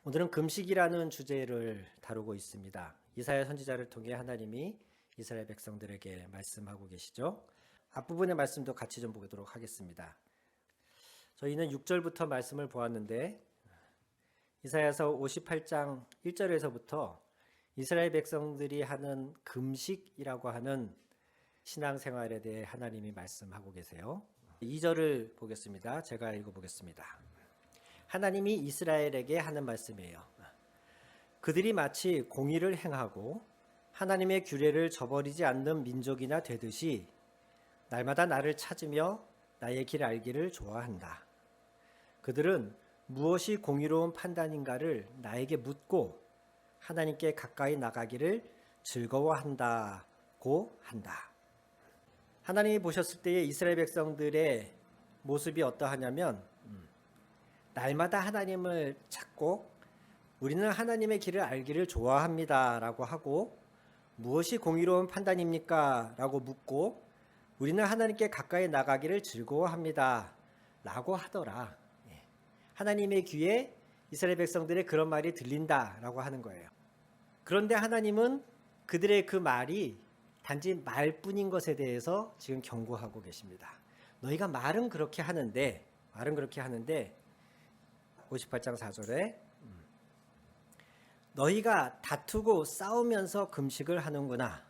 오늘은 금식이라는 주제를 다루고 있습니다. 이사야 선지자를 통해 하나님이 이스라엘 백성들에게 말씀하고 계시죠. 앞부분의 말씀도 같이 좀 보도록 하겠습니다. 저희는 6절부터 말씀을 보았는데 이사야서 58장 1절에서부터 이스라엘 백성들이 하는 금식이라고 하는 신앙생활에 대해 하나님이 말씀하고 계세요. 2절을 보겠습니다. 제가 읽어보겠습니다. 하나님이 이스라엘에게 하는 말씀이에요. 그들이 마치 공의를 행하고 하나님의 규례를 저버리지 않는 민족이나 되듯이 날마다 나를 찾으며 나의 길 알기를 좋아한다. 그들은 무엇이 공의로운 판단인가를 나에게 묻고 하나님께 가까이 나가기를 즐거워한다고 한다. 하나님이 보셨을 때의 이스라엘 백성들의 모습이 어떠하냐면 날마다 하나님을 찾고 우리는 하나님의 길을 알기를 좋아합니다 라고 하고 무엇이 공의로운 판단입니까? 라고 묻고 우리는 하나님께 가까이 나가기를 즐거워합니다 라고 하더라. 하나님의 귀에 이스라엘 백성들의 그런 말이 들린다 라고 하는 거예요. 그런데 하나님은 그들의 그 말이 단지 말뿐인 것에 대해서 지금 경고하고 계십니다. 너희가 말은 그렇게 하는데 58장 4절에 너희가 다투고 싸우면서 금식을 하는구나.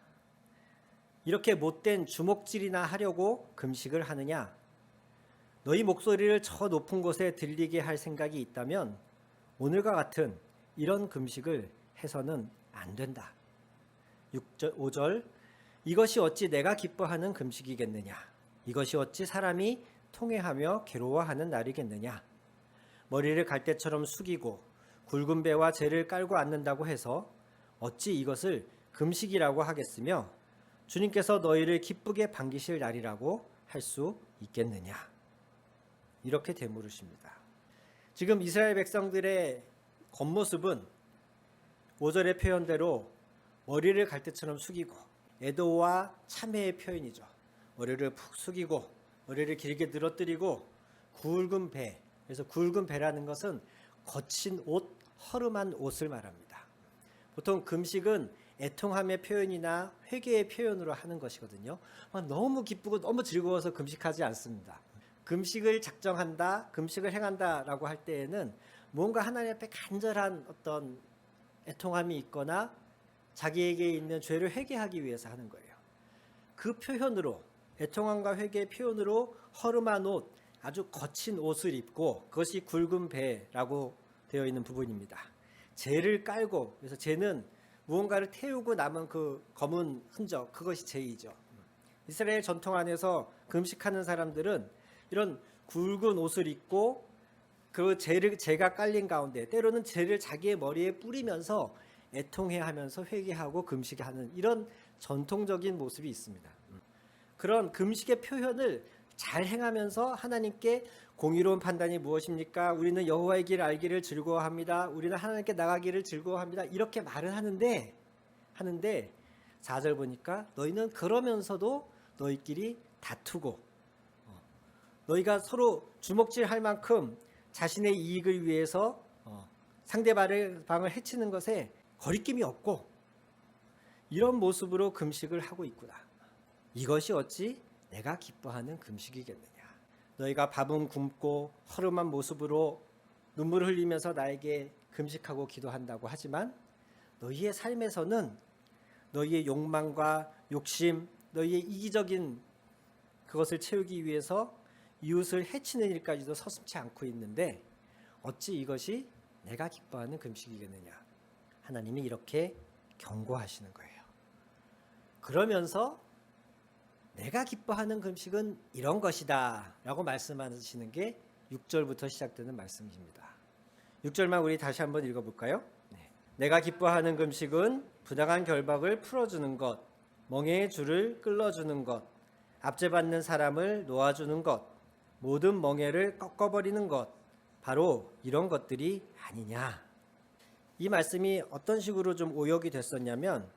이렇게 못된 주먹질이나 하려고 금식을 하느냐? 너희 목소리를 저 높은 곳에 들리게 할 생각이 있다면 오늘과 같은 이런 금식을 해서는 안 된다. 5절 이것이 어찌 내가 기뻐하는 금식이겠느냐? 이것이 어찌 사람이 통회하며 괴로워하는 날이겠느냐? 머리를 갈대처럼 숙이고 굵은 배와 재를 깔고 앉는다고 해서 어찌 이것을 금식이라고 하겠으며 주님께서 너희를 기쁘게 반기실 날이라고 할 수 있겠느냐. 이렇게 되물으십니다. 지금 이스라엘 백성들의 겉모습은 5절의 표현대로 머리를 갈대처럼 숙이고 애도와 참회의 표현이죠. 머리를 푹 숙이고 머리를 길게 늘어뜨리고 굵은 배, 그래서 굵은 배라는 것은 거친 옷, 허름한 옷을 말합니다. 보통 금식은 애통함의 표현이나 회개의 표현으로 하는 것이거든요. 너무 기쁘고 너무 즐거워서 금식하지 않습니다. 금식을 작정한다, 금식을 행한다라고 할 때에는 뭔가 하나님 앞에 간절한 어떤 애통함이 있거나 자기에게 있는 죄를 회개하기 위해서 하는 거예요. 그 표현으로, 애통함과 회개의 표현으로 허름한 옷, 아주 거친 옷을 입고 그것이 굵은 배라고 되어 있는 부분입니다. 재를 깔고, 그래서 재는 무언가를 태우고 남은 그 검은 흔적, 그것이 재이죠. 이스라엘 전통 안에서 금식하는 사람들은 이런 굵은 옷을 입고 그 재가 깔린 가운데 때로는 재를 자기의 머리에 뿌리면서 애통해하면서 회개하고 금식하는 이런 전통적인 모습이 있습니다. 그런 금식의 표현을 잘 행하면서 하나님께 공의로운 판단이 무엇입니까? 우리는 여호와의 길을 알기를 즐거워합니다. 우리는 하나님께 나가기를 즐거워합니다. 이렇게 말을 하는데 4절 보니까 너희는 그러면서도 너희끼리 다투고 너희가 서로 주먹질할 만큼 자신의 이익을 위해서 상대방을 해치는 것에 거리낌이 없고 이런 모습으로 금식을 하고 있구나. 이것이 어찌 내가 기뻐하는 금식이겠느냐. 너희가 밥은 굶고 허름한 모습으로 눈물을 흘리면서 나에게 금식하고 기도한다고 하지만 너희의 삶에서는 너희의 욕망과 욕심, 너희의 이기적인 그것을 채우기 위해서 이웃을 해치는 일까지도 서슴지 않고 있는데 어찌 이것이 내가 기뻐하는 금식이겠느냐. 하나님이 이렇게 경고하시는 거예요. 그러면서 내가 기뻐하는 금식은 이런 것이다 라고 말씀하시는 게 6절부터 시작되는 말씀입니다. 6절만 우리 다시 한번 읽어볼까요? 내가 기뻐하는 금식은 부당한 결박을 풀어주는 것, 멍에의 줄을 끌어주는 것, 압제받는 사람을 놓아주는 것, 모든 멍에를 꺾어버리는 것, 바로 이런 것들이 아니냐. 이 말씀이 어떤 식으로 좀 오역이 됐었냐면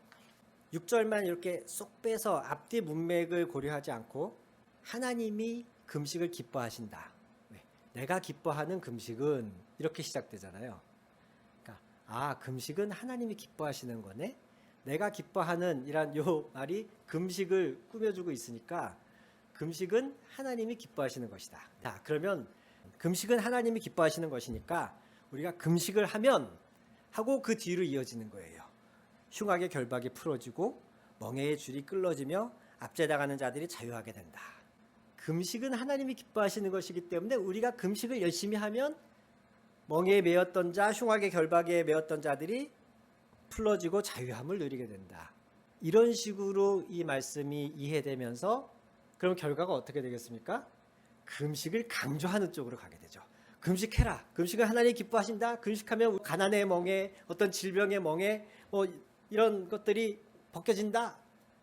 6절만 이렇게 쏙 빼서 앞뒤 문맥을 고려하지 않고 하나님이 금식을 기뻐하신다. 내가 기뻐하는 금식은 이렇게 시작되잖아요. 그러니까 아, 금식은 하나님이 기뻐하시는 거네. 내가 기뻐하는 이란 요 말이 금식을 꾸며주고 있으니까 금식은 하나님이 기뻐하시는 것이다. 자, 그러면 금식은 하나님이 기뻐하시는 것이니까 우리가 금식을 하면 하고 그 뒤로 이어지는 거예요. 흉악의 결박이 풀어지고 멍에의 줄이 끌어지며 압제당하는 자들이 자유하게 된다. 금식은 하나님이 기뻐하시는 것이기 때문에 우리가 금식을 열심히 하면 멍에에 매였던 자, 흉악의 결박에 매였던 자들이 풀어지고 자유함을 누리게 된다. 이런 식으로 이 말씀이 이해되면서 그럼 결과가 어떻게 되겠습니까? 금식을 강조하는 쪽으로 가게 되죠. 금식해라. 금식은 하나님이 기뻐하신다. 금식하면 가난의 멍에, 어떤 질병의 멍에 뭐 이런 것들이 벗겨진다.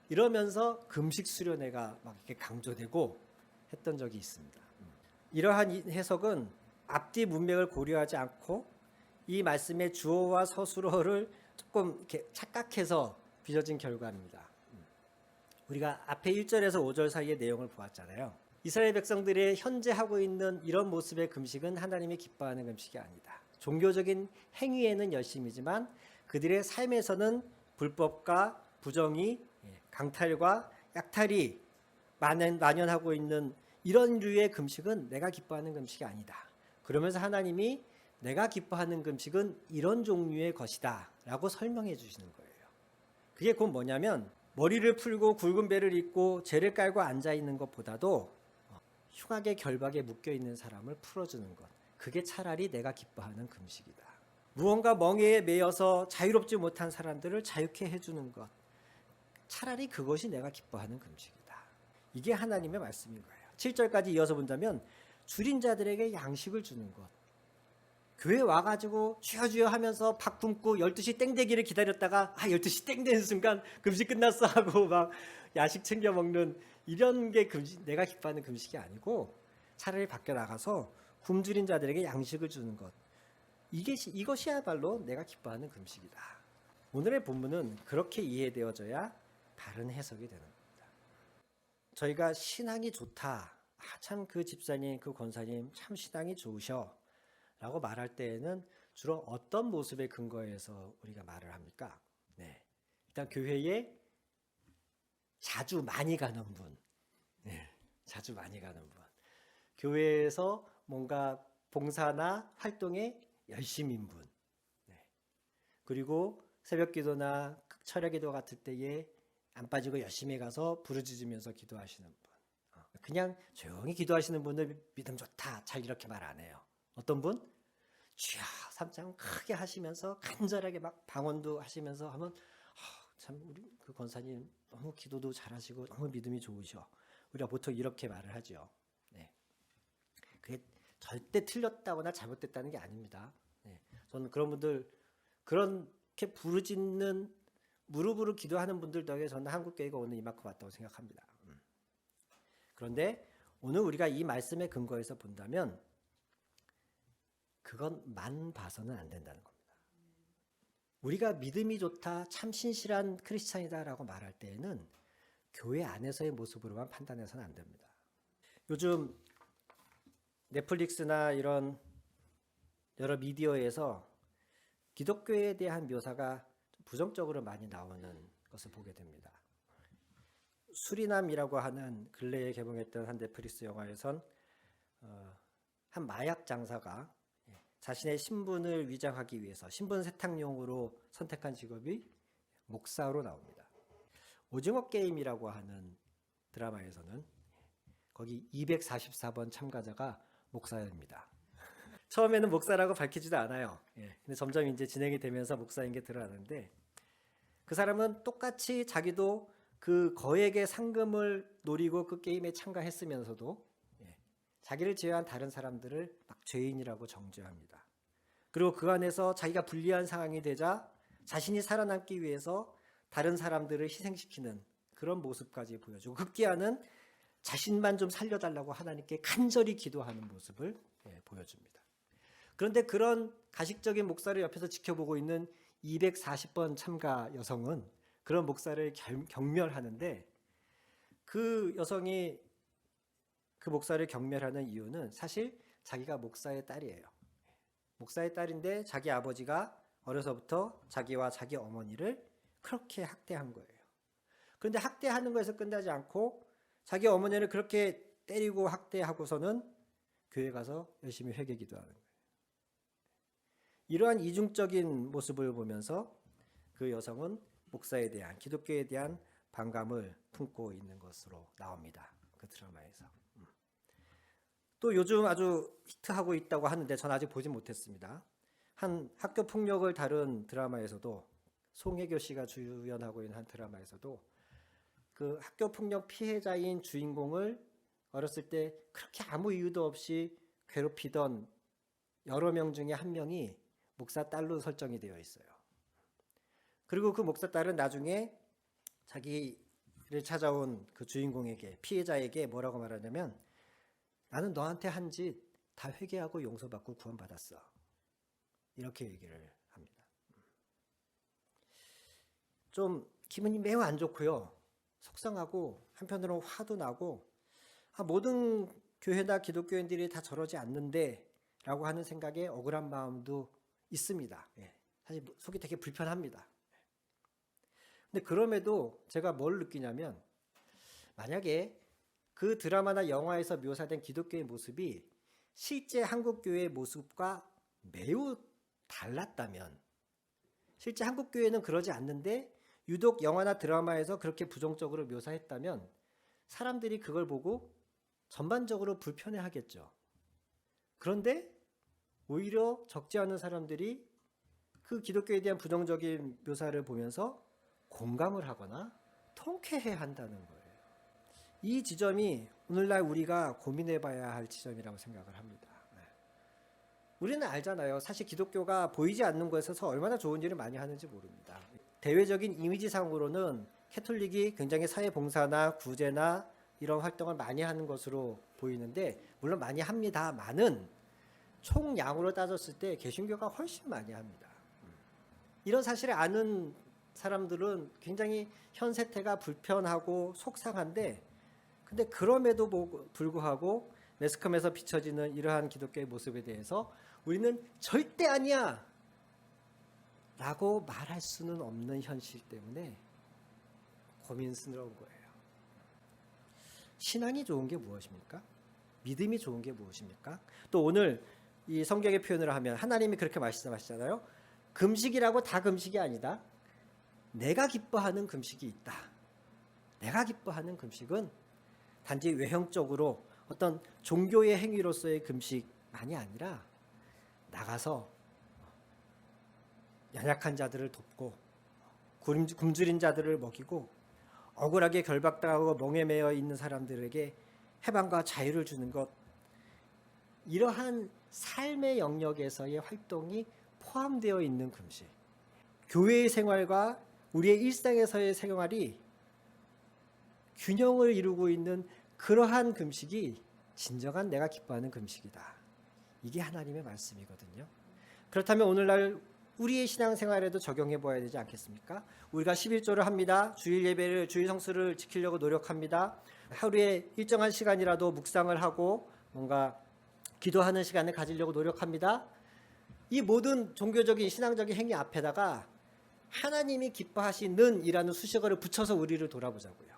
이러면서 금식 수련회가 막 이렇게 강조되고 했던 적이 있습니다. 이러한 해석은 앞뒤 문맥을 고려하지 않고 이 말씀의 주어와 서술어를 조금 이렇게 착각해서 빚어진 결과입니다. 우리가 앞에 1절에서 5절 사이의 내용을 보았잖아요. 이스라엘 백성들이 현재 하고 있는 이런 모습의 금식은 하나님이 기뻐하는 금식이 아니다. 종교적인 행위에는 열심이지만 그들의 삶에서는 불법과 부정이, 강탈과 약탈이 만연하고 있는 이런 류의 금식은 내가 기뻐하는 금식이 아니다. 그러면서 하나님이 내가 기뻐하는 금식은 이런 종류의 것이다 라고 설명해 주시는 거예요. 그게 곧 뭐냐면 머리를 풀고 굵은 배를 입고 재를 깔고 앉아있는 것보다도 흉악의 결박에 묶여있는 사람을 풀어주는 것, 그게 차라리 내가 기뻐하는 금식이다. 무언가 멍에에 매여서 자유롭지 못한 사람들을 자유케 해주는 것, 차라리 그것이 내가 기뻐하는 금식이다. 이게 하나님의 말씀인 거예요. 7절까지 이어서 본다면 줄인 자들에게 양식을 주는 것, 교회 와가지고 주여 주여 하면서 밥 굶고 12시 땡 되기를 기다렸다가 12시 땡 되는 순간 금식 끝났어 하고 막 야식 챙겨 먹는 이런 게 금식, 내가 기뻐하는 금식이 아니고 차라리 밖에 나가서 굶주린 자들에게 양식을 주는 것, 이것이야말로 내가 기뻐하는 금식이다. 오늘의 본문은 그렇게 이해되어져야 다른 해석이 되는 겁니다. 저희가 신앙이 좋다, 참 그 집사님, 그 권사님 참 신앙이 좋으셔 라고 말할 때에는 주로 어떤 모습에 근거해서 우리가 말을 합니까? 네. 일단 교회에 자주 많이 가는 분, 자주 많이 가는 분, 교회에서 뭔가 봉사나 활동에 열심인 분, 그리고 새벽기도나 철야기도 같을 때에 안 빠지고 열심히 가서 부르짖으면서 기도하시는 분, 그냥 조용히 기도하시는 분들 믿음 좋다, 잘 이렇게 말 안 해요. 어떤 분? 주여 삼창 크게 하시면서 간절하게 막 방언도 하시면서 하면 참 우리 그 권사님 너무 기도도 잘하시고 너무 믿음이 좋으셔. 우리가 보통 이렇게 말을 하죠. 네. 그게 절대 틀렸다거나 잘못됐다는 게 아닙니다. 네. 저는 그런 분들, 그렇게 부르짖는 무릎으로 기도하는 분들 덕에 저는 한국교회가 오늘 이만큼 왔다고 생각합니다. 그런데 오늘 우리가 이 말씀의 근거에서 본다면 그건 만 봐서는 안 된다는 겁니다. 우리가 믿음이 좋다, 참 신실한 크리스찬이다라고 말할 때에는 교회 안에서의 모습으로만 판단해서는 안 됩니다. 요즘 넷플릭스나 이런 여러 미디어에서 기독교에 대한 묘사가 부정적으로 많이 나오는 것을 보게 됩니다. 수리남이라고 하는 근래에 개봉했던 한 넷플릭스 영화에선 한 마약 장사가 자신의 신분을 위장하기 위해서 신분 세탁용으로 선택한 직업이 목사로 나옵니다. 오징어 게임이라고 하는 드라마에서는 거기 244번 참가자가 목사입니다. 처음에는 목사라고 밝히지도 않아요. 근데 점점 이제 진행이 되면서 목사인 게 드러나는데 그 사람은 똑같이 자기도 그 거액의 상금을 노리고 그 게임에 참가했으면서도 자기를 제외한 다른 사람들을 막 죄인이라고 정죄합니다. 그리고 그 안에서 자기가 불리한 상황이 되자 자신이 살아남기 위해서 다른 사람들을 희생시키는 그런 모습까지 보여주고 급기야는 자신만 좀 살려달라고 하나님께 간절히 기도하는 모습을 보여줍니다. 그런데 그런 가식적인 목사를 옆에서 지켜보고 있는 240번 참가 여성은 그런 목사를 경멸하는데 그 여성이 그 목사를 경멸하는 이유는 사실 자기가 목사의 딸이에요. 목사의 딸인데 자기 아버지가 어려서부터 자기와 자기 어머니를 그렇게 학대한 거예요. 그런데 학대하는 거에서 끝나지 않고 자기 어머니를 그렇게 때리고 학대하고서는 교회 가서 열심히 회개 기도하는 거예요. 이러한 이중적인 모습을 보면서 그 여성은 목사에 대한, 기독교에 대한 반감을 품고 있는 것으로 나옵니다. 그 드라마에서. 또 요즘 아주 히트하고 있다고 하는데 전 아직 보지 못했습니다. 한 학교 폭력을 다룬 드라마에서도, 송혜교 씨가 주연하고 있는 한 드라마에서도 그 학교 폭력 피해자인 주인공을 어렸을 때 그렇게 아무 이유도 없이 괴롭히던 여러 명 중에 한 명이 목사 딸로 설정이 되어 있어요. 그리고 그 목사 딸은 나중에 자기를 찾아온 그 주인공에게, 피해자에게 뭐라고 말하냐면, 나는 너한테 한 짓 다 회개하고 용서받고 구원받았어. 이렇게 얘기를 합니다. 좀 기분이 매우 안 좋고요. 속상하고 한편으로는 화도 나고, 모든 교회나 기독교인들이 다 저러지 않는데 라고 하는 생각에 억울한 마음도 있습니다. 사실 속이 되게 불편합니다. 근데 그럼에도 제가 뭘 느끼냐면, 만약에 그 드라마나 영화에서 묘사된 기독교의 모습이 실제 한국 교회의 모습과 매우 달랐다면, 실제 한국 교회는 그러지 않는데 유독 영화나 드라마에서 그렇게 부정적으로 묘사했다면 사람들이 그걸 보고 전반적으로 불편해하겠죠. 그런데 오히려 적지 않은 사람들이 그 기독교에 대한 부정적인 묘사를 보면서 공감을 하거나 통쾌해 한다는 거예요. 이 지점이 오늘날 우리가 고민해 봐야 할 지점이라고 생각을 합니다. 우리는 알잖아요. 사실 기독교가 보이지 않는 곳에서 얼마나 좋은 일을 많이 하는지 모릅니다. 대외적인 이미지상으로는 캐톨릭이 굉장히 사회봉사나 구제나 이런 활동을 많이 하는 것으로 보이는데, 물론 많이 합니다만은 총량으로 따졌을 때 개신교가 훨씬 많이 합니다. 이런 사실을 아는 사람들은 굉장히 현 세태가 불편하고 속상한데, 근데 그럼에도 불구하고 매스컴에서 비춰지는 이러한 기독교의 모습에 대해서 우리는 절대 아니야 라고 말할 수는 없는 현실 때문에 고민스러운 거예요. 신앙이 좋은 게 무엇입니까? 믿음이 좋은 게 무엇입니까? 또 오늘 이 성경의 표현을 하면 하나님이 그렇게 말씀하시잖아요. 금식이라고 다 금식이 아니다. 내가 기뻐하는 금식이 있다. 내가 기뻐하는 금식은 단지 외형적으로 어떤 종교의 행위로서의 금식만이 아니라 나가서 연약한 자들을 돕고 굶주린 자들을 먹이고 억울하게 결박당하고 멍에 매여 있는 사람들에게 해방과 자유를 주는 것, 이러한 삶의 영역에서의 활동이 포함되어 있는 금식, 교회의 생활과 우리의 일상에서의 생활이 균형을 이루고 있는 그러한 금식이 진정한 내가 기뻐하는 금식이다. 이게 하나님의 말씀이거든요. 그렇다면 오늘날 우리의 신앙생활에도 적용해 보아야 되지 않겠습니까? 우리가 11조를 합니다. 주일 예배를, 주일 성수를 지키려고 노력합니다. 하루에 일정한 시간이라도 묵상을 하고 뭔가 기도하는 시간을 가지려고 노력합니다. 이 모든 종교적인 신앙적인 행위 앞에다가 하나님이 기뻐하시는 이라는 수식어를 붙여서 우리를 돌아보자고요.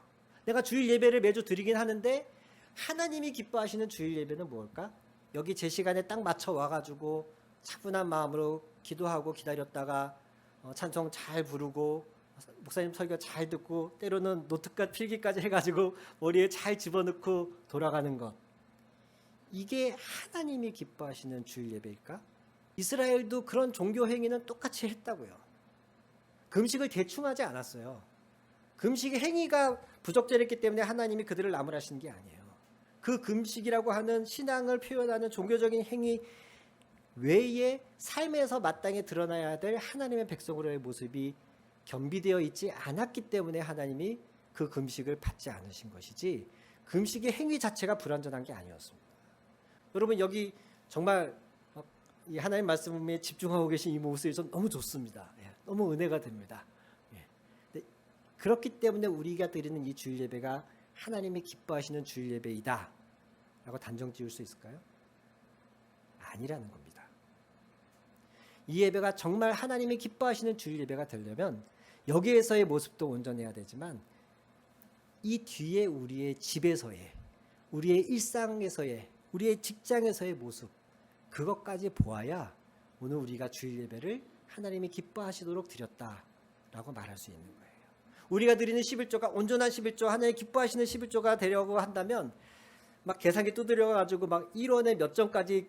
내가 주일 예배를 매주 드리긴 하는데 하나님이 기뻐하시는 주일 예배는 뭘까? 여기 제 시간에 딱 맞춰 와가지고 차분한 마음으로 기도하고 기다렸다가 찬송 잘 부르고 목사님 설교 잘 듣고 때로는 노트과 필기까지 해가지고 머리에 잘 집어넣고 돌아가는 것, 이게 하나님이 기뻐하시는 주일 예배일까? 이스라엘도 그런 종교 행위는 똑같이 했다고요. 금식을 대충 하지 않았어요. 금식의 행위가 부적절했기 때문에 하나님이 그들을 나무라신 게 아니에요. 그 금식이라고 하는 신앙을 표현하는 종교적인 행위 외에 삶에서 마땅히 드러나야 될 하나님의 백성으로의 모습이 겸비되어 있지 않았기 때문에 하나님이 그 금식을 받지 않으신 것이지, 금식의 행위 자체가 불완전한 게 아니었습니다. 여러분, 여기 정말 이 하나님 말씀에 집중하고 계신 이 모습이 좀 너무 좋습니다. 너무 은혜가 됩니다. 그렇기 때문에 우리가 드리는 이 주일 예배가 하나님이 기뻐하시는 주일 예배이다 라고 단정 지을 수 있을까요? 아니라는 겁니다. 이 예배가 정말 하나님이 기뻐하시는 주일 예배가 되려면 여기에서의 모습도 온전해야 되지만 이 뒤에 우리의 집에서의, 우리의 일상에서의, 우리의 직장에서의 모습, 그것까지 보아야 오늘 우리가 주일 예배를 하나님이 기뻐하시도록 드렸다라고 말할 수 있는 거예요. 우리가 드리는 11조가 온전한 11조, 하나님 기뻐하시는 11조가 되려고 한다면 막 계산기 두드려가지고 막 1원에 몇 점까지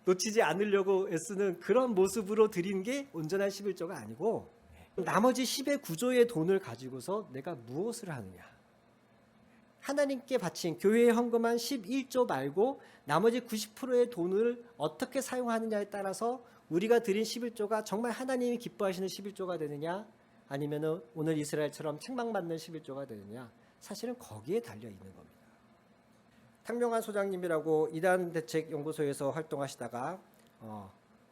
놓치지 않으려고 애쓰는 그런 모습으로 드린 게 온전한 11조가 아니고, 나머지 10의 구조의 돈을 가지고서 내가 무엇을 하느냐. 하나님께 바친 교회에 헌금한 11조 말고 나머지 90%의 돈을 어떻게 사용하느냐에 따라서 우리가 드린 11조가 정말 하나님이 기뻐하시는 11조가 되느냐, 아니면 오늘 이스라엘처럼 책망받는 11조가 되느냐, 사실은 거기에 달려 있는 겁니다. 탕명환 소장님이라고 이단대책연구소에서 활동하시다가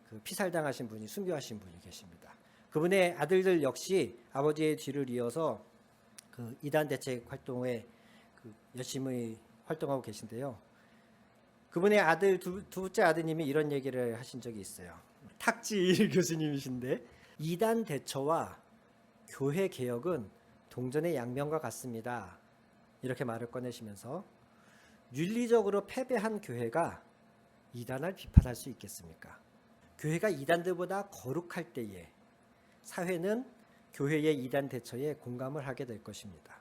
그 피살당하신 분이, 순교하신 분이 계십니다. 그분의 아들들 역시 아버지의 뒤를 이어서 그 이단대책 활동에 열심히 활동하고 계신데요. 그분의 아들 두째 아드님이 이런 얘기를 하신 적이 있어요. 탁지일 교수님이신데, 이단 대처와 교회 개혁은 동전의 양면과 같습니다. 이렇게 말을 꺼내시면서 윤리적으로 패배한 교회가 이단을 비판할 수 있겠습니까? 교회가 이단들보다 거룩할 때에 사회는 교회의 이단 대처에 공감을 하게 될 것입니다.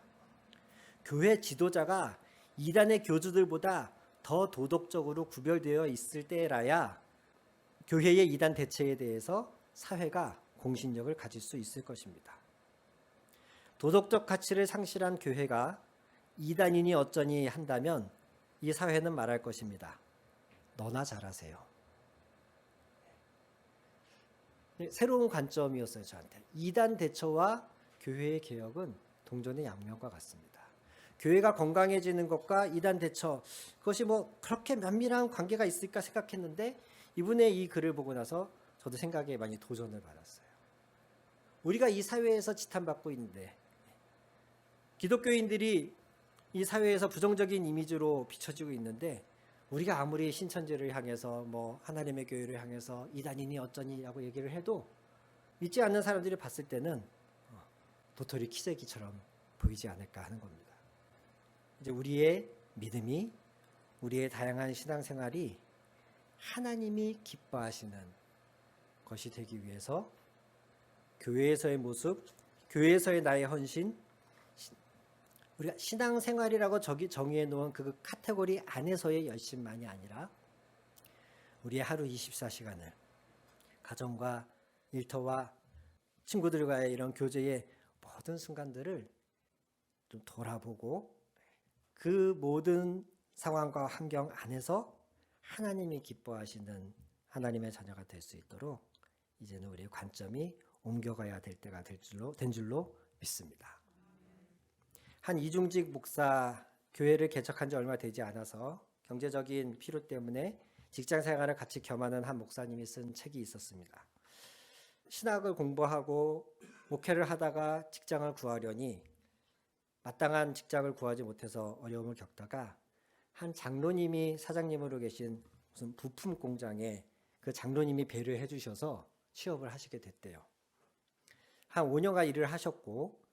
교회 지도자가 이단의 교주들보다 더 도덕적으로 구별되어 있을 때라야 교회의 이단 대처에 대해서 사회가 공신력을 가질 수 있을 것입니다. 도덕적 가치를 상실한 교회가 이단이니 어쩌니 한다면 이 사회는 말할 것입니다. 너나 잘하세요. 새로운 관점이었어요, 저한테. 이단 대처와 교회의 개혁은 동전의 양면과 같습니다. 교회가 건강해지는 것과 이단 대처, 그것이 뭐 그렇게 면밀한 관계가 있을까 생각했는데 이분의 이 글을 보고 나서 저도 생각에 많이 도전을 받았어요. 우리가 이 사회에서 지탄받고 있는데, 기독교인들이 이 사회에서 부정적인 이미지로 비춰지고 있는데, 우리가 아무리 신천지를 향해서 뭐 하나님의 교회를 향해서 이단이니 어쩌니라고 얘기를 해도 믿지 않는 사람들이 봤을 때는 도토리 키재기처럼 보이지 않을까 하는 겁니다. 이제 우리의 믿음이, 우리의 다양한 신앙생활이 하나님이 기뻐하시는 것이 되기 위해서 교회에서의 모습, 교회에서의 나의 헌신, 우리가 신앙생활이라고 정의해 놓은 그 카테고리 안에서의 열심만이 아니라 우리의 하루 24시간을 가정과 일터와 친구들과의 이런 교제의 모든 순간들을 좀 돌아보고 그 모든 상황과 환경 안에서 하나님이 기뻐하시는 하나님의 자녀가 될 수 있도록 이제는 우리의 관점이 옮겨가야 될 때가 된 줄로 믿습니다. 한 이중직 목사, 교회를 개척한 지 얼마 되지 않아서 경제적인 필요 때문에 직장 생활을 같이 겸하는 한 목사님이 쓴 책이 있었습니다. 신학을 공부하고 목회를 하다가 직장을 구하려니 마땅한 직장을 구하지 못해서 어려움을 겪다가 한 장로님이 사장님으로 계신 무슨 부품 공장에 그 장로님이 배려해 주셔서 취업을 하시게 됐대요. 한 5년간 일을 하셨고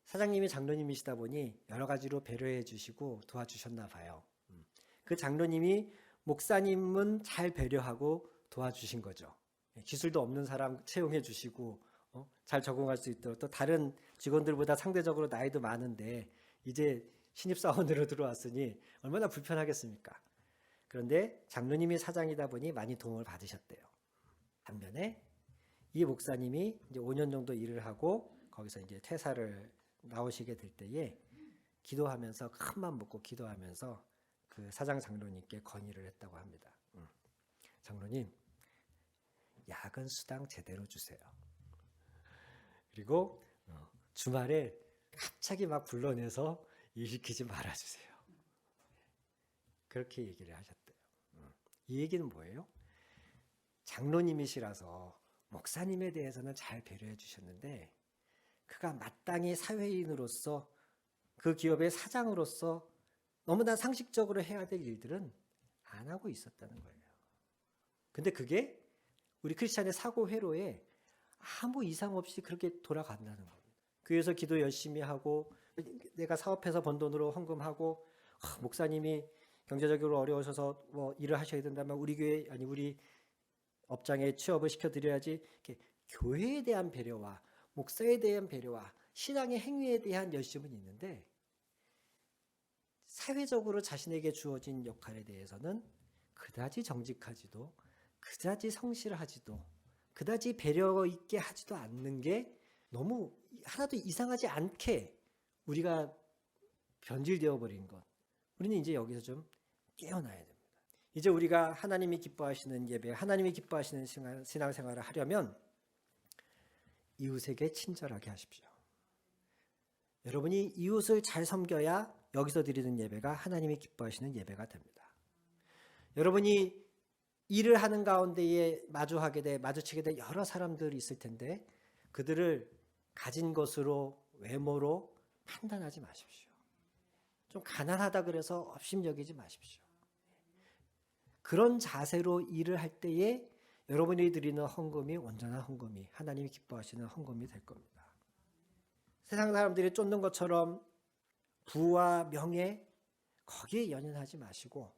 사장님이 장로님이시다 보니 여러 가지로 배려해 주시고 도와주셨나 봐요. 그 장로님이 목사님은 잘 배려하고 도와주신 거죠. 기술도 없는 사람 채용해 주시고 잘 적응할 수 있도록, 또 다른 직원들보다 상대적으로 나이도 많은데 이제 신입사원으로 들어왔으니 얼마나 불편하겠습니까? 그런데 장로님이 사장이다 보니 많이 도움을 받으셨대요. 반면에 이 목사님이 이제 5년 정도 일을 하고 거기서 이제 퇴사를 나오시게 될 때에 기도하면서, 큰맘 먹고 기도하면서 그 사장 장로님께 건의를 했다고 합니다. 장로님, 야근 수당 제대로 주세요. 그리고 주말에 갑자기 막 불러내서 일 시키지 말아주세요. 그렇게 얘기를 하셨대요. 이 얘기는 뭐예요? 장로님이시라서 목사님에 대해서는 잘 배려해 주셨는데 그가 마땅히 사회인으로서, 그 기업의 사장으로서 너무나 상식적으로 해야 될 일들은 안 하고 있었다는 거예요. 근데 그게 우리 크리스찬의 사고 회로에 아무 이상 없이 그렇게 돌아간다는 겁니다. 교회에서 기도 열심히 하고 내가 사업해서 번 돈으로 헌금하고 목사님이 경제적으로 어려우셔서 뭐 일을 하셔야 된다면 우리 교회 아니 우리 업장에 취업을 시켜드려야지. 이렇게 교회에 대한 배려와 목사에 대한 배려와 신앙의 행위에 대한 열심은 있는데 사회적으로 자신에게 주어진 역할에 대해서는 그다지 정직하지도 그다지 성실하지도 그다지 배려 있게 하지도 않는 게 너무 하나도 이상하지 않게 우리가 변질되어 버린 것. 우리는 이제 여기서 좀 깨어나야 됩니다. 이제 우리가 하나님이 기뻐하시는 예배, 하나님이 기뻐하시는 신앙생활을 하려면 이웃에게 친절하게 하십시오. 여러분이 이웃을 잘 섬겨야 여기서 드리는 예배가 하나님이 기뻐하시는 예배가 됩니다. 여러분이 일을 하는 가운데에 마주치게 될 여러 사람들이 있을 텐데 그들을 가진 것으로 외모로 판단하지 마십시오. 좀 가난하다 그래서 업심여기지 마십시오. 그런 자세로 일을 할 때에 여러분이 드리는 헌금이 온전한 헌금이 하나님이 기뻐하시는 헌금이 될 겁니다. 세상 사람들이 쫓는 것처럼 부와 명예 거기에 연연하지 마시고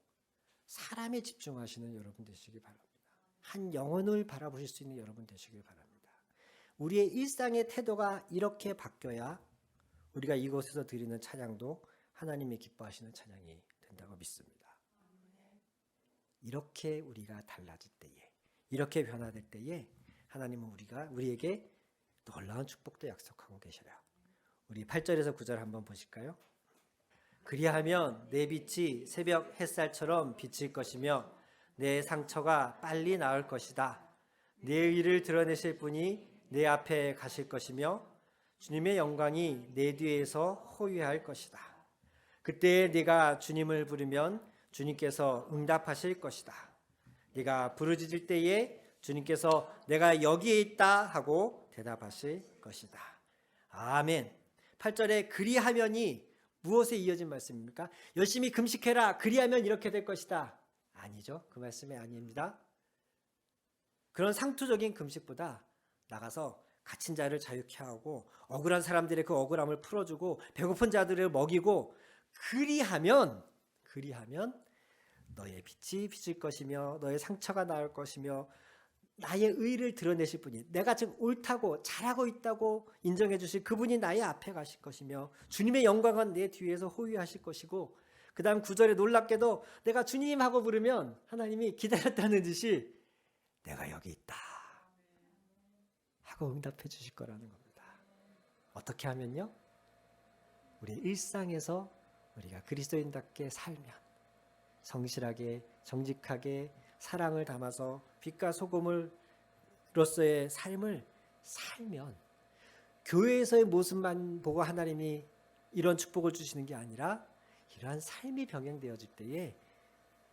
사람에 집중하시는 여러분 되시기 바랍니다. 한 영혼을 바라보실 수 있는 여러분 되시길 바랍니다. 우리의 일상의 태도가 이렇게 바뀌어야 우리가 이곳에서 드리는 찬양도 하나님이 기뻐하시는 찬양이 된다고 믿습니다. 이렇게 우리가 달라질 때에 이렇게 변화될 때에 하나님은 우리에게 놀라운 축복도 약속하고 계셔요. 우리 8절에서 9절 한번 보실까요? 그리하면 내 빛이 새벽 햇살처럼 비칠 것이며 내 상처가 빨리 나을 것이다. 내 의를 드러내실 분이 내 앞에 가실 것이며 주님의 영광이 내 뒤에서 호위할 것이다. 그때 네가 주님을 부르면 주님께서 응답하실 것이다. 네가 부르짖을 때에 주님께서 내가 여기에 있다 하고 대답하실 것이다. 아멘. 8절에 그리하면이 무엇에 이어진 말씀입니까? 열심히 금식해라. 그리하면 이렇게 될 것이다. 아니죠. 그 말씀이 아닙니다. 그런 상투적인 금식보다 나가서 갇힌 자를 자유케 하고 억울한 사람들의 그 억울함을 풀어주고 배고픈 자들을 먹이고 그리하면 너의 빛이 비칠 것이며 너의 상처가 나을 것이며 나의 의를 드러내실 분이 내가 지금 옳다고 잘하고 있다고 인정해 주실 그분이 나의 앞에 가실 것이며 주님의 영광은 내 뒤에서 호위하실 것이고 그 다음 9절에 놀랍게도 내가 주님 하고 부르면 하나님이 기다렸다는 듯이 내가 여기 있다 하고 응답해 주실 거라는 겁니다. 어떻게 하면요? 우리 일상에서 우리가 그리스도인답게 살면 성실하게 정직하게 사랑을 담아서 빛과 소금으로서의 삶을 살면 교회에서의 모습만 보고 하나님이 이런 축복을 주시는 게 아니라 이러한 삶이 병행되어질 때에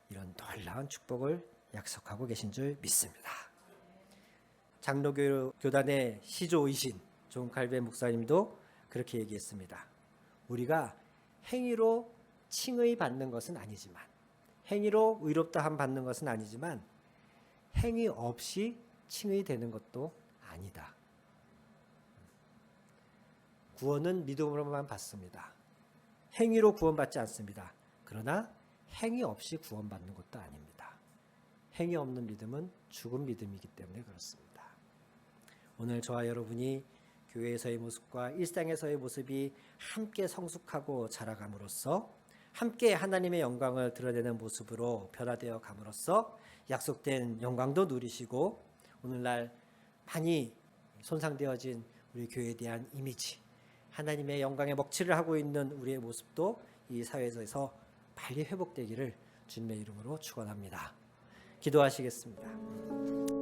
이런 놀라운 축복을 약속하고 계신 줄 믿습니다. 장로교단의 시조이신 존 칼빈 목사님도 그렇게 얘기했습니다. 우리가 행위로 칭의 받는 것은 아니지만 행위로 의롭다함 받는 것은 아니지만 행위 없이 칭의되는 것도 아니다. 구원은 믿음으로만 받습니다. 행위로 구원받지 않습니다. 그러나 행위 없이 구원받는 것도 아닙니다. 행위 없는 믿음은 죽은 믿음이기 때문에 그렇습니다. 오늘 저와 여러분이 교회에서의 모습과 일상에서의 모습이 함께 성숙하고 자라감으로써 함께 하나님의 영광을 드러내는 모습으로 변화되어 감으로써 약속된 영광도 누리시고 오늘날 많이 손상되어진 우리 교회에 대한 이미지 하나님의 영광의 먹칠을 하고 있는 우리의 모습도 이 사회에서 빨리 회복되기를 주님의 이름으로 축원합니다. 기도하시겠습니다.